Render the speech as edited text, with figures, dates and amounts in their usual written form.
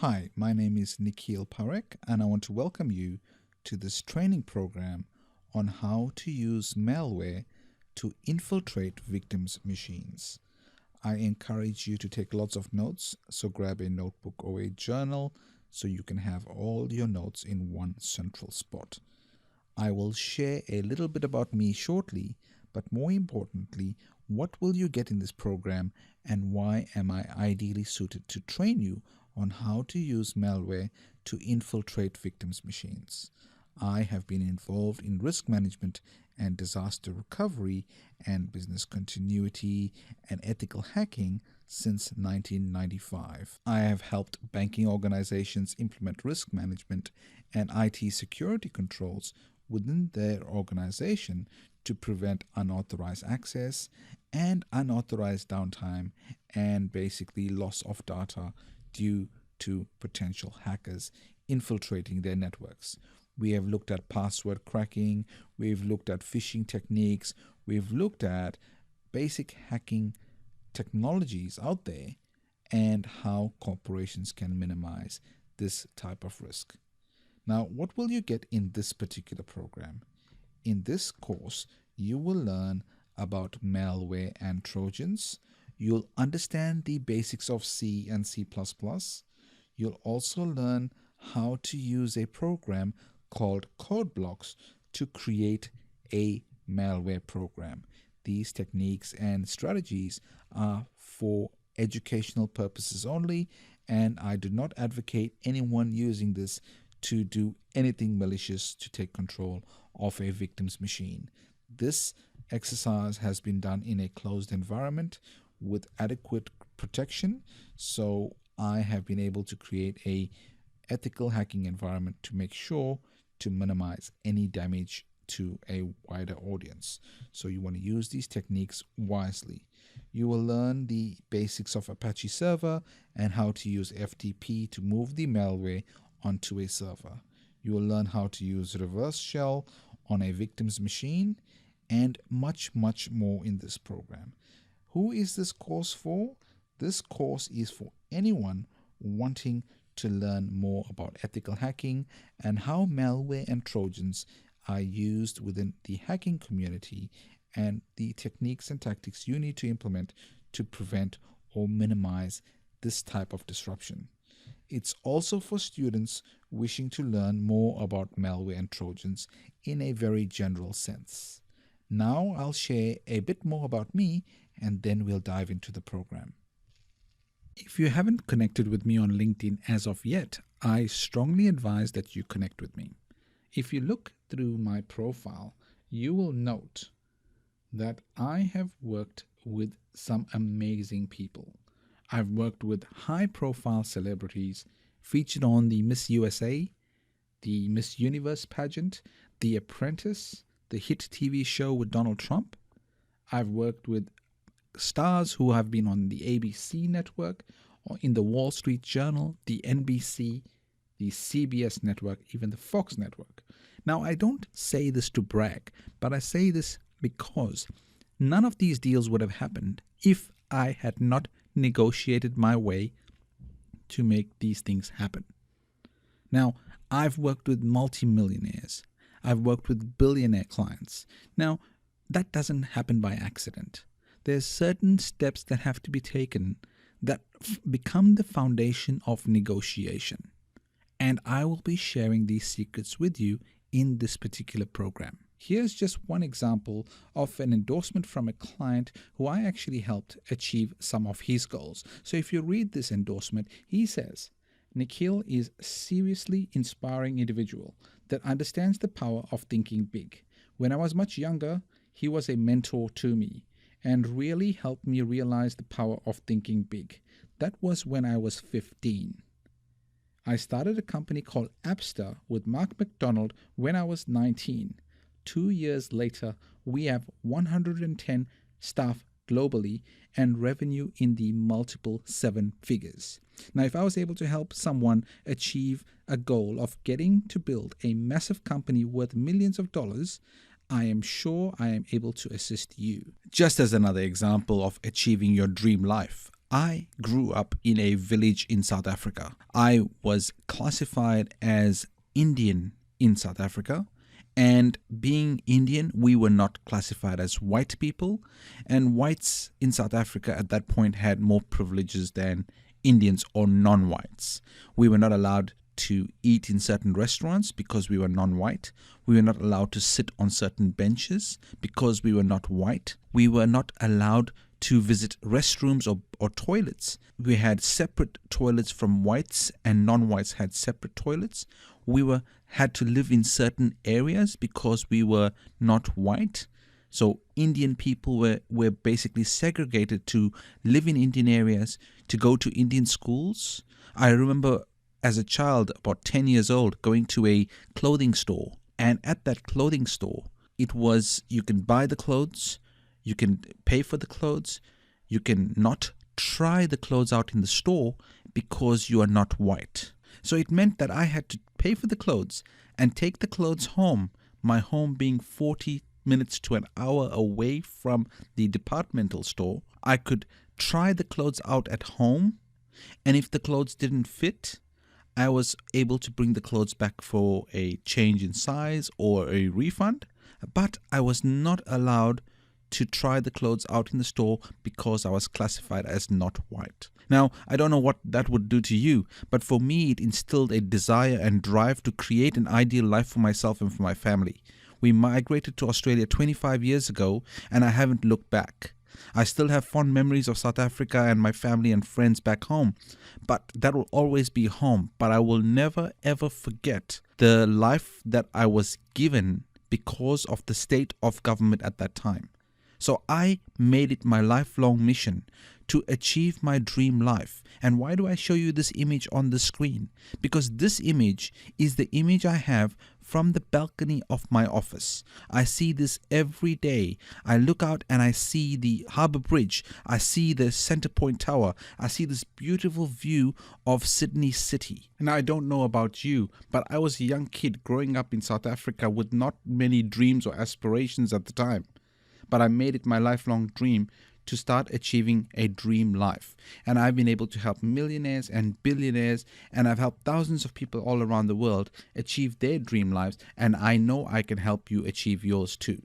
Hi, my name is Nikhil Parekh, and I want to welcome you to this training program on how to use malware to infiltrate victims' machines. I encourage you to take lots of notes, so grab a notebook or a journal so you can have all your notes in one central spot. I will share a little bit about me shortly, but more importantly, what will you get in this program and why am I ideally suited to train you on how to use malware to infiltrate victims' machines. I have been involved in risk management and disaster recovery and business continuity and ethical hacking since 1995. I have helped banking organizations implement risk management and IT security controls within their organization to prevent unauthorized access and unauthorized downtime and basically loss of data due to potential hackers infiltrating their networks. We have looked at password cracking, we've looked at phishing techniques, we've looked at basic hacking technologies out there and how corporations can minimize this type of risk. Now, what will you get in this particular program? In this course, you will learn about malware and Trojans. You'll understand the basics of C and C++. You'll also learn how to use a program called code blocks to create a malware program. These techniques and strategies are for educational purposes only, and I do not advocate anyone using this to do anything malicious to take control of a victim's machine. This exercise has been done in a closed environment with adequate protection, so I have been able to create a ethical hacking environment to make sure to minimize any damage to a wider audience. So you want to use these techniques wisely. You will learn the basics of Apache server and how to use FTP to move the malware onto a server. You will learn how to use reverse shell on a victim's machine and much more in this program. Who is this course for? This course is for anyone wanting to learn more about ethical hacking and how malware and Trojans are used within the hacking community and the techniques and tactics you need to implement to prevent or minimize this type of disruption. It's also for students wishing to learn more about malware and Trojans in a very general sense. Now I'll share a bit more about me and then we'll dive into the program. If you haven't connected with me on LinkedIn as of yet, I strongly advise that you connect with me. If you look through my profile, you will note that I have worked with some amazing people. I've worked with high-profile celebrities featured on the Miss USA, the Miss Universe pageant, The Apprentice, the hit TV show with Donald Trump. I've worked with stars who have been on the ABC network or in the Wall Street Journal, the NBC, the CBS network, even the Fox network. Now, I don't say this to brag, but I say this because none of these deals would have happened if I had not negotiated my way to make these things happen. Now, I've worked with multimillionaires. I've worked with billionaire clients. Now, that doesn't happen by accident. There's certain steps that have to be taken that become the foundation of negotiation. And I will be sharing these secrets with you in this particular program. Here's just one example of an endorsement from a client who I actually helped achieve some of his goals. So if you read this endorsement, he says, Nikhil is a seriously inspiring individual that understands the power of thinking big. When I was much younger, he was a mentor to me and really helped me realize the power of thinking big. That was when I was 15. I started a company called Appster with Mark McDonald when I was 19. 2 years later, we have 110 staff globally and revenue in the multiple 7 figures. Now, if I was able to help someone achieve a goal of getting to build a massive company worth millions of dollars, I am sure I am able to assist you. Just as another example of achieving your dream life, I grew up in a village in South Africa. I was classified as Indian in South Africa. And being Indian, we were not classified as white people. And whites in South Africa at that point had more privileges than Indians or non whites. We were not allowed to eat in certain restaurants because we were non-white. We were not allowed to sit on certain benches because we were not white. We were not allowed to visit restrooms or toilets. We had separate toilets from whites, and non-whites had separate toilets. We had to live in certain areas because we were not white. So Indian people were basically segregated to live in Indian areas, to go to Indian schools. I remember as a child, about 10 years old, going to a clothing store. And at that clothing store, it was, you can buy the clothes, you can pay for the clothes, you can not try the clothes out in the store because you are not white. So it meant that I had to pay for the clothes and take the clothes home, my home being 40 minutes to an hour away from the departmental store. I could try the clothes out at home, and if the clothes didn't fit, I was able to bring the clothes back for a change in size or a refund, but I was not allowed to try the clothes out in the store because I was classified as not white. Now, I don't know what that would do to you, but for me, it instilled a desire and drive to create an ideal life for myself and for my family. We migrated to Australia 25 years ago, and I haven't looked back. I still have fond memories of South Africa and my family and friends back home, but that will always be home. But I will never ever forget the life that I was given because of the state of government at that time. So I made it my lifelong mission to achieve my dream life. And why do I show you this image on the screen? Because this image is the image I have from the balcony of my office. I see this every day. I look out and I see the Harbour Bridge. I see the Centre Point Tower. I see this beautiful view of Sydney City. And I don't know about you, but I was a young kid growing up in South Africa with not many dreams or aspirations at the time. But I made it my lifelong dream to start achieving a dream life. And I've been able to help millionaires and billionaires, and I've helped thousands of people all around the world achieve their dream lives, and I know I can help you achieve yours too.